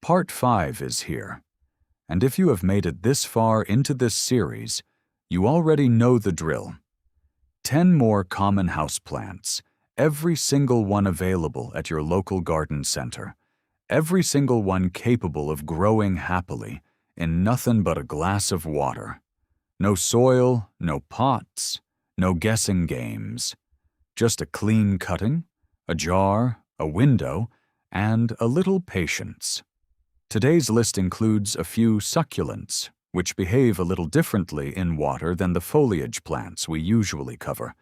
Part 5 is here, and if you have made it this far into this series, you already know the drill. 10 more common houseplants, every single one available at your local garden center, every single one capable of growing happily in nothing but a glass of water. No soil, no pots, no guessing games. Just a clean cutting, a jar, a window, and a little patience. Today's list includes a few succulents, which behave a little differently in water than the foliage plants we usually cover.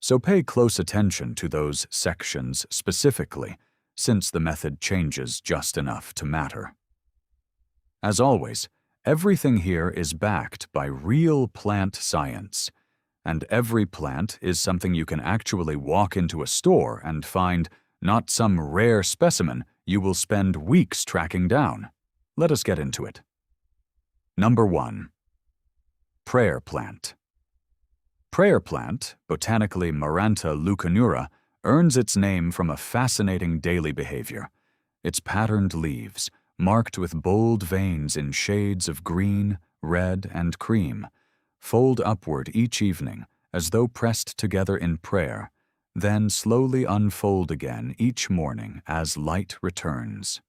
So pay close attention to those sections specifically, since the method changes just enough to matter. As always, everything here is backed by real plant science, and every plant is something you can actually walk into a store and find, not some rare specimen you will spend weeks tracking down. Let us get into it. Number 1. Prayer plant. Prayer plant, botanically Maranta leuconura, earns its name from a fascinating daily behavior. Its patterned leaves, marked with bold veins in shades of green, red, and cream, fold upward each evening as though pressed together in prayer, then slowly unfold again each morning as light returns.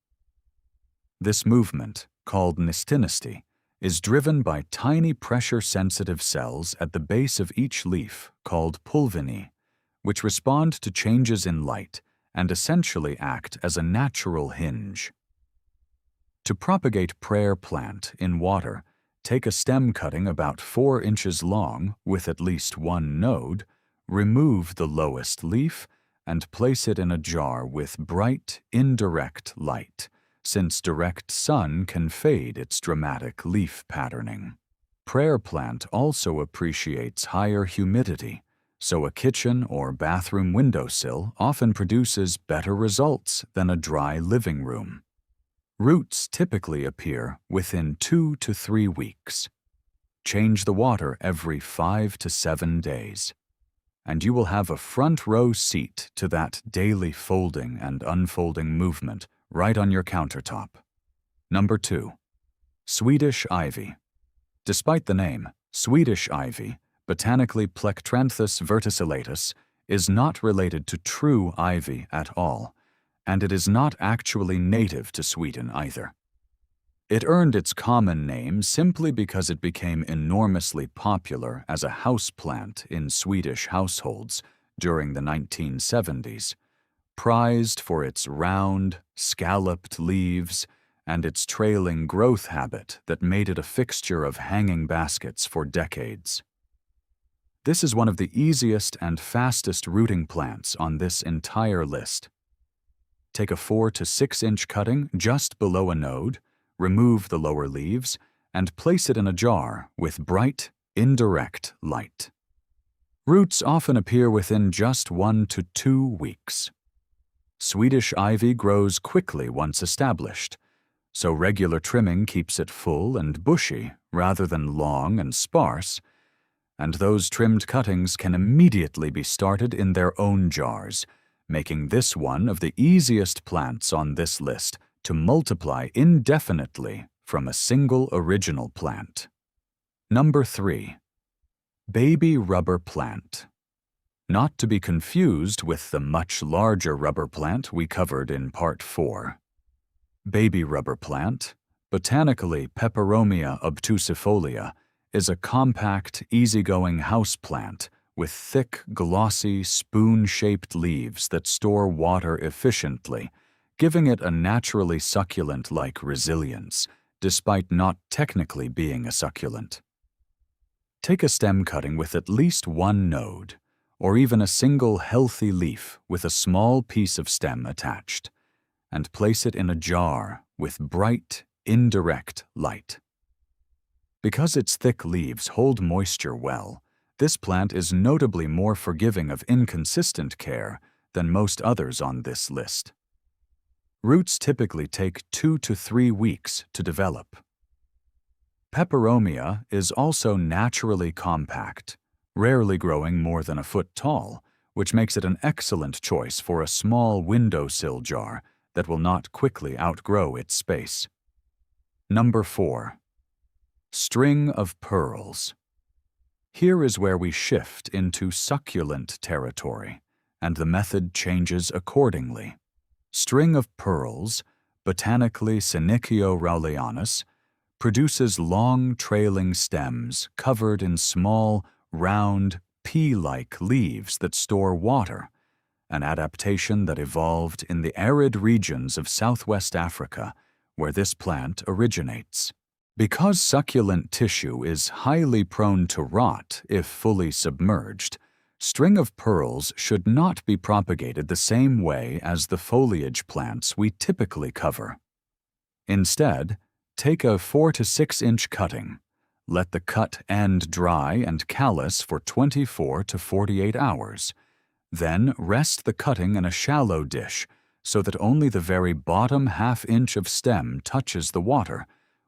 This movement, called nystagmus, is driven by tiny pressure-sensitive cells at the base of each leaf called pulvini, which respond to changes in light and essentially act as a natural hinge. To propagate prayer plant in water, take a stem cutting about 4 inches long with at least one node, remove the lowest leaf, and place it in a jar with bright, indirect light, since direct sun can fade its dramatic leaf patterning. Prayer plant also appreciates higher humidity, so a kitchen or bathroom windowsill often produces better results than a dry living room. Roots typically appear within 2 to 3 weeks. Change the water every 5 to 7 days, and you will have a front row seat to that daily folding and unfolding movement right on your countertop. Number 2. Swedish Ivy. Despite the name, Swedish Ivy, botanically Plectranthus verticillatus, is not related to true ivy at all, and it is not actually native to Sweden either. It earned its common name simply because it became enormously popular as a houseplant in Swedish households during the 1970s, prized for its round, scalloped leaves and its trailing growth habit that made it a fixture of hanging baskets for decades. This is one of the easiest and fastest rooting plants on this entire list. Take a 4 to 6 inch cutting just below a node, remove the lower leaves, and place it in a jar with bright, indirect light. Roots often appear within just 1 to 2 weeks. Swedish ivy grows quickly once established, so regular trimming keeps it full and bushy rather than long and sparse, and those trimmed cuttings can immediately be started in their own jars, making this one of the easiest plants on this list to multiply indefinitely from a single original plant. Number 3. Baby rubber plant. Not to be confused with the much larger rubber plant we covered in Part 4. Baby rubber plant, botanically Peperomia obtusifolia, is a compact, easygoing houseplant with thick, glossy, spoon-shaped leaves that store water efficiently, giving it a naturally succulent-like resilience, despite not technically being a succulent. Take a stem cutting with at least one node, or even a single healthy leaf with a small piece of stem attached, and place it in a jar with bright, indirect light. Because its thick leaves hold moisture well, this plant is notably more forgiving of inconsistent care than most others on this list. Roots typically take 2 to 3 weeks to develop. Peperomia is also naturally compact, rarely growing more than a foot tall, which makes it an excellent choice for a small windowsill jar that will not quickly outgrow its space. Number 4. String of pearls. Here is where we shift into succulent territory, and the method changes accordingly. String of pearls, botanically Senecio raulianus, produces long trailing stems covered in small, round, pea-like leaves that store water, an adaptation that evolved in the arid regions of southwest Africa, where this plant originates. Because succulent tissue is highly prone to rot if fully submerged, string of pearls should not be propagated the same way as the foliage plants we typically cover. Instead, take a 4 to 6 inch cutting. Let the cut end dry and callus for 24 to 48 hours. Then rest the cutting in a shallow dish so that only the very bottom half-inch of stem touches the water,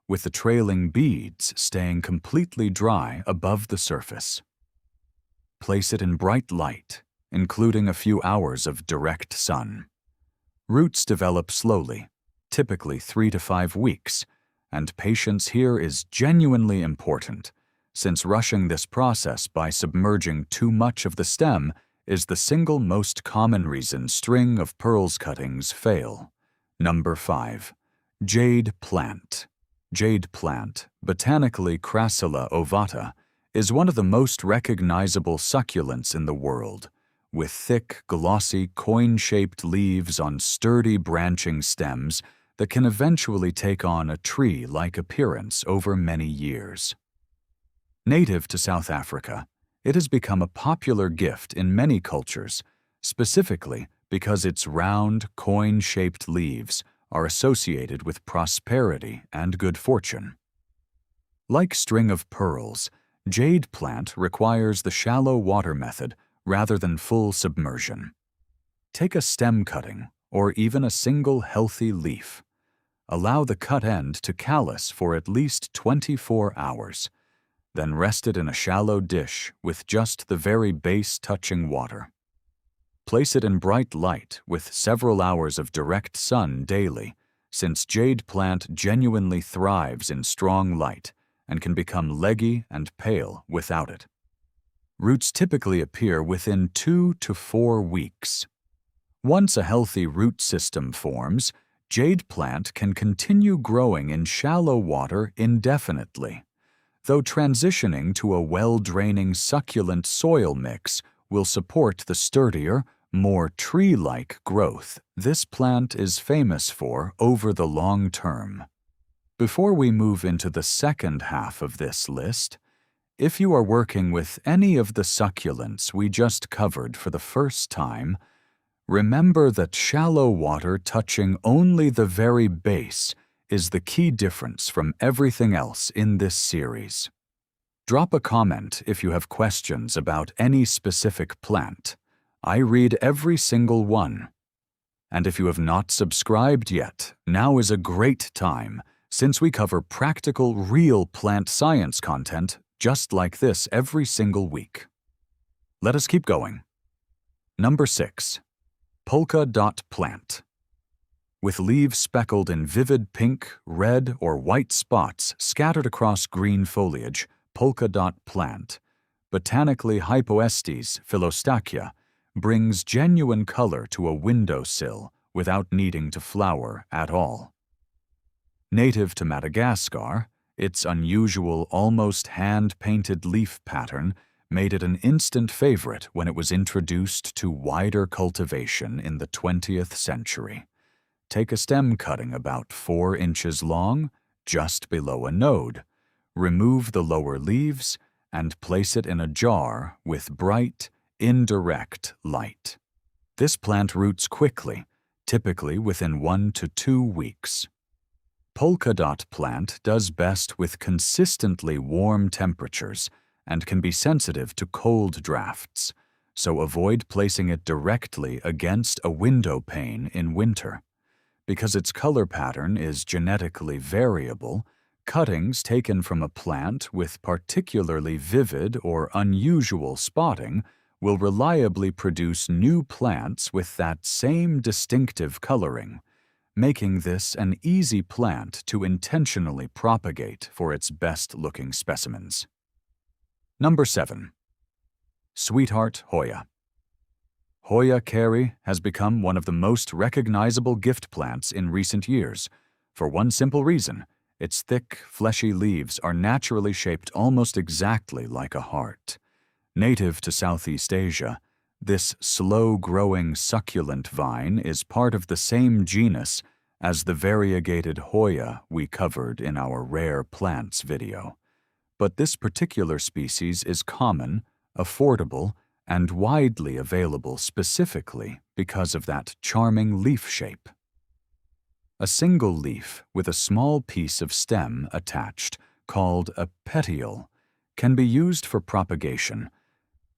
with the trailing beads staying completely dry above the surface. Place it in bright light, including a few hours of direct sun. Roots develop slowly, typically 3 to 5 weeks, and patience here is genuinely important, since rushing this process by submerging too much of the stem is the single most common reason string of pearls cuttings fail. Number 5. Jade Plant. Jade plant, botanically Crassula ovata, is one of the most recognizable succulents in the world, with thick, glossy, coin-shaped leaves on sturdy branching stems that can eventually take on a tree-like appearance over many years. Native to South Africa, it has become a popular gift in many cultures, specifically because its round, coin-shaped leaves are associated with prosperity and good fortune. Like string of pearls, jade plant requires the shallow water method rather than full submersion. Take a stem cutting or even a single healthy leaf. Allow the cut end to callus for at least 24 hours. Then rest it in a shallow dish with just the very base touching water. Place it in bright light with several hours of direct sun daily, since jade plant genuinely thrives in strong light and can become leggy and pale without it. Roots typically appear within 2 to 4 weeks. Once a healthy root system forms, jade plant can continue growing in shallow water indefinitely, though transitioning to a well-draining succulent soil mix will support the sturdier, more tree-like growth this plant is famous for over the long term. Before we move into the second half of this list, if you are working with any of the succulents we just covered for the first time, remember that shallow water touching only the very base is the key difference from everything else in this series. Drop a comment if you have questions about any specific plant. I read every single one. And if you have not subscribed yet, now is a great time, since we cover practical, real plant science content just like this every single week. Let us keep going. Number 6. Polka Dot Plant. With leaves speckled in vivid pink, red, or white spots scattered across green foliage, Polka Dot Plant, botanically Hypoestes philostachya, brings genuine color to a windowsill without needing to flower at all. Native to Madagascar, its unusual, almost hand-painted leaf pattern made it an instant favorite when it was introduced to wider cultivation in the 20th century. Take a stem cutting about 4 inches long, just below a node. Remove the lower leaves and place it in a jar with bright, indirect light. This plant roots quickly, typically within 1 to 2 weeks. Polka Dot Plant does best with consistently warm temperatures and can be sensitive to cold drafts, so avoid placing it directly against a window pane in winter. Because its color pattern is genetically variable, cuttings taken from a plant with particularly vivid or unusual spotting will reliably produce new plants with that same distinctive coloring, making this an easy plant to intentionally propagate for its best-looking specimens. Number 7. Sweetheart Hoya. Hoya Carey has become one of the most recognizable gift plants in recent years, for one simple reason: its thick, fleshy leaves are naturally shaped almost exactly like a heart. Native to Southeast Asia, this slow-growing succulent vine is part of the same genus as the variegated Hoya we covered in our Rare Plants video. But this particular species is common, affordable, and widely available specifically because of that charming leaf shape. A single leaf with a small piece of stem attached, called a petiole, can be used for propagation,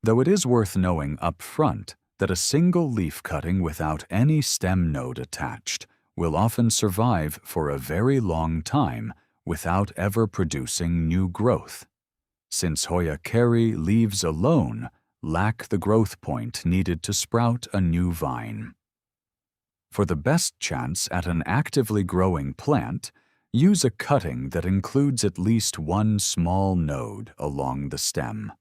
though it is worth knowing up front that a single leaf cutting without any stem node attached will often survive for a very long time without ever producing new growth, since Hoya Carey leaves alone lack the growth point needed to sprout a new vine. For the best chance at an actively growing plant, use a cutting that includes at least one small node along the stem.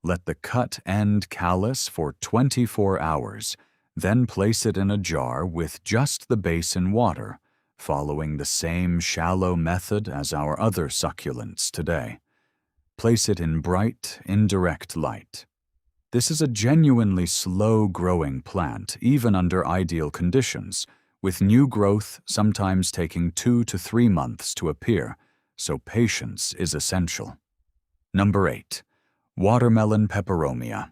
Let the cut end callus for 24 hours, then place it in a jar with just the base in water, following the same shallow method as our other succulents today. Place it in bright, indirect light. This is a genuinely slow-growing plant, even under ideal conditions, with new growth sometimes taking 2 to 3 months to appear, so patience is essential. Number 8. Watermelon Peperomia.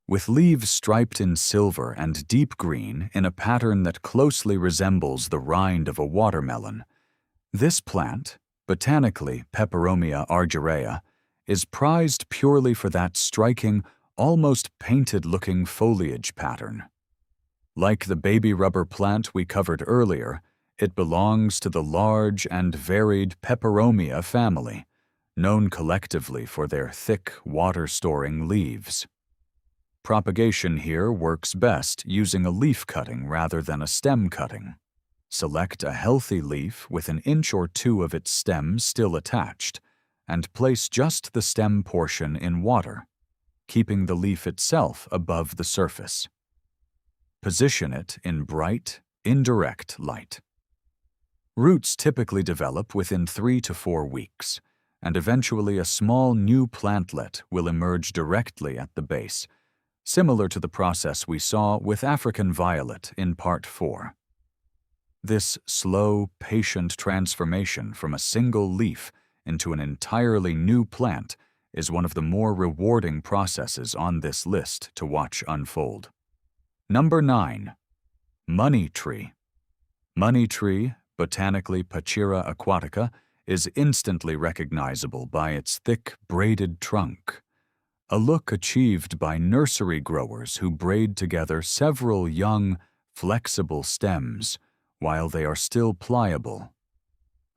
With leaves striped in silver and deep green in a pattern that closely resembles the rind of a watermelon, this plant, botanically Peperomia argyrea, is prized purely for that striking, almost painted-looking foliage pattern. Like the baby rubber plant we covered earlier, it belongs to the large and varied Peperomia family, known collectively for their thick, water-storing leaves. Propagation here works best using a leaf cutting rather than a stem cutting. Select a healthy leaf with an inch or two of its stem still attached, and place just the stem portion in water, keeping the leaf itself above the surface. Position it in bright, indirect light. Roots typically develop within 3 to 4 weeks, and eventually a small new plantlet will emerge directly at the base, similar to the process we saw with African violet in Part 4. This slow, patient transformation from a single leaf into an entirely new plant is one of the more rewarding processes on this list to watch unfold. Number 9. Money Tree. Money tree, botanically Pachira aquatica, is instantly recognizable by its thick, braided trunk, a look achieved by nursery growers who braid together several young, flexible stems while they are still pliable,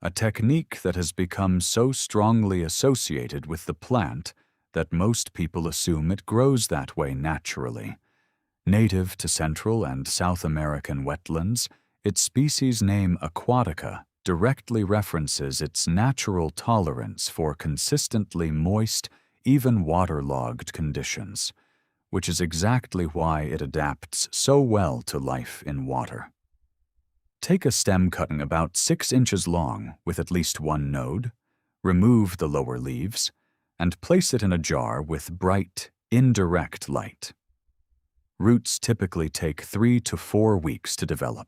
a technique that has become so strongly associated with the plant that most people assume it grows that way naturally. Native to Central and South American wetlands, its species name aquatica directly references its natural tolerance for consistently moist, even waterlogged conditions, which is exactly why it adapts so well to life in water. Take a stem cutting about 6 inches long with at least one node, remove the lower leaves, and place it in a jar with bright, indirect light. Roots typically take 3 to 4 weeks to develop.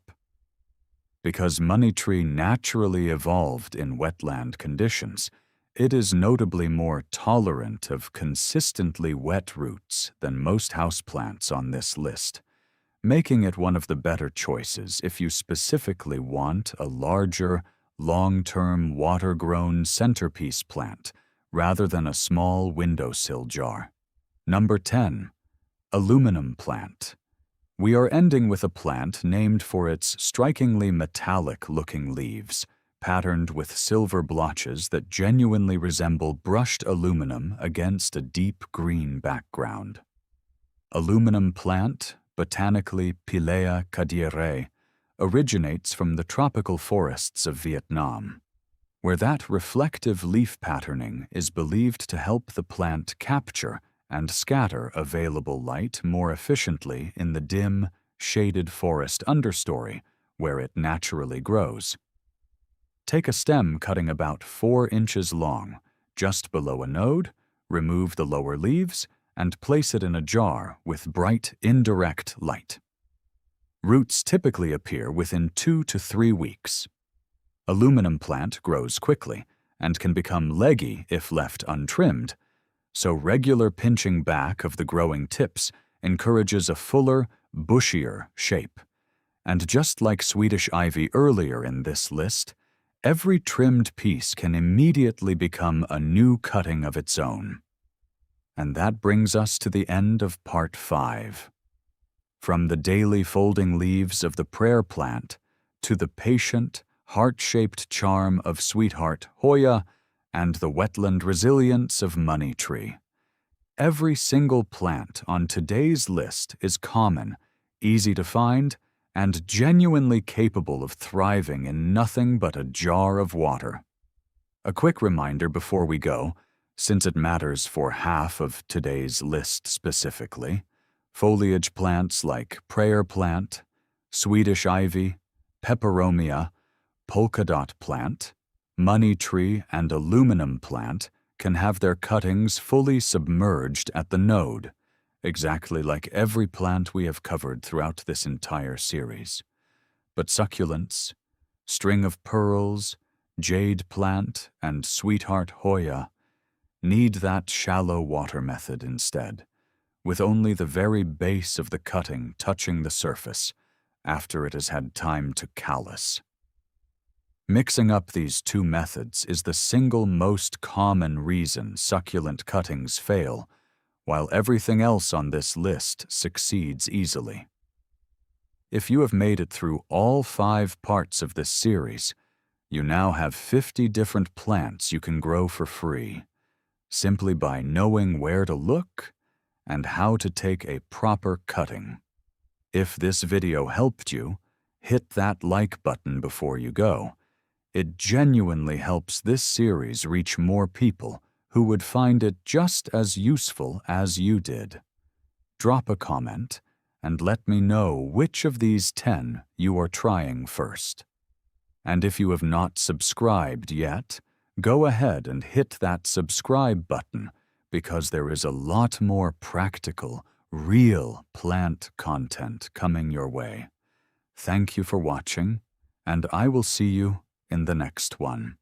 Because money tree naturally evolved in wetland conditions, it is notably more tolerant of consistently wet roots than most houseplants on this list, making it one of the better choices if you specifically want a larger, long-term water-grown centerpiece plant rather than a small windowsill jar. Number 10. Aluminum Plant. We are ending with a plant named for its strikingly metallic-looking leaves, patterned with silver blotches that genuinely resemble brushed aluminum against a deep green background. Aluminum plant, botanically Pilea cadiere, originates from the tropical forests of Vietnam, where that reflective leaf patterning is believed to help the plant capture and scatter available light more efficiently in the dim, shaded forest understory where it naturally grows. Take a stem cutting about 4 inches long, just below a node, remove the lower leaves, and place it in a jar with bright, indirect light. Roots typically appear within 2 to 3 weeks. Aluminum plant grows quickly and can become leggy if left untrimmed, so regular pinching back of the growing tips encourages a fuller, bushier shape. And just like Swedish Ivy earlier in this list, every trimmed piece can immediately become a new cutting of its own. And that brings us to the end of Part 5. From the daily folding leaves of the prayer plant to the patient, heart-shaped charm of sweetheart Hoya and the wetland resilience of money tree. Every single plant on today's list is common, easy to find, and genuinely capable of thriving in nothing but a jar of water. A quick reminder before we go, since it matters for half of today's list specifically: foliage plants like prayer plant, Swedish ivy, Peperomia, Polka Dot Plant, money tree, and aluminum plant can have their cuttings fully submerged at the node, exactly like every plant we have covered throughout this entire series. But succulents, string of pearls, Jade Plant, and sweetheart Hoya need that shallow water method instead, with only the very base of the cutting touching the surface after it has had time to callus. Mixing up these two methods is the single most common reason succulent cuttings fail, while everything else on this list succeeds easily. If you have made it through all 5 parts of this series, you now have 50 different plants you can grow for free, simply by knowing where to look and how to take a proper cutting. If this video helped you, hit that like button before you go. It genuinely helps this series reach more people who would find it just as useful as you did. Drop a comment and let me know which of these 10 you are trying first. And if you have not subscribed yet, go ahead and hit that subscribe button, because there is a lot more practical, real plant content coming your way. Thank you for watching, and I will see you in the next one.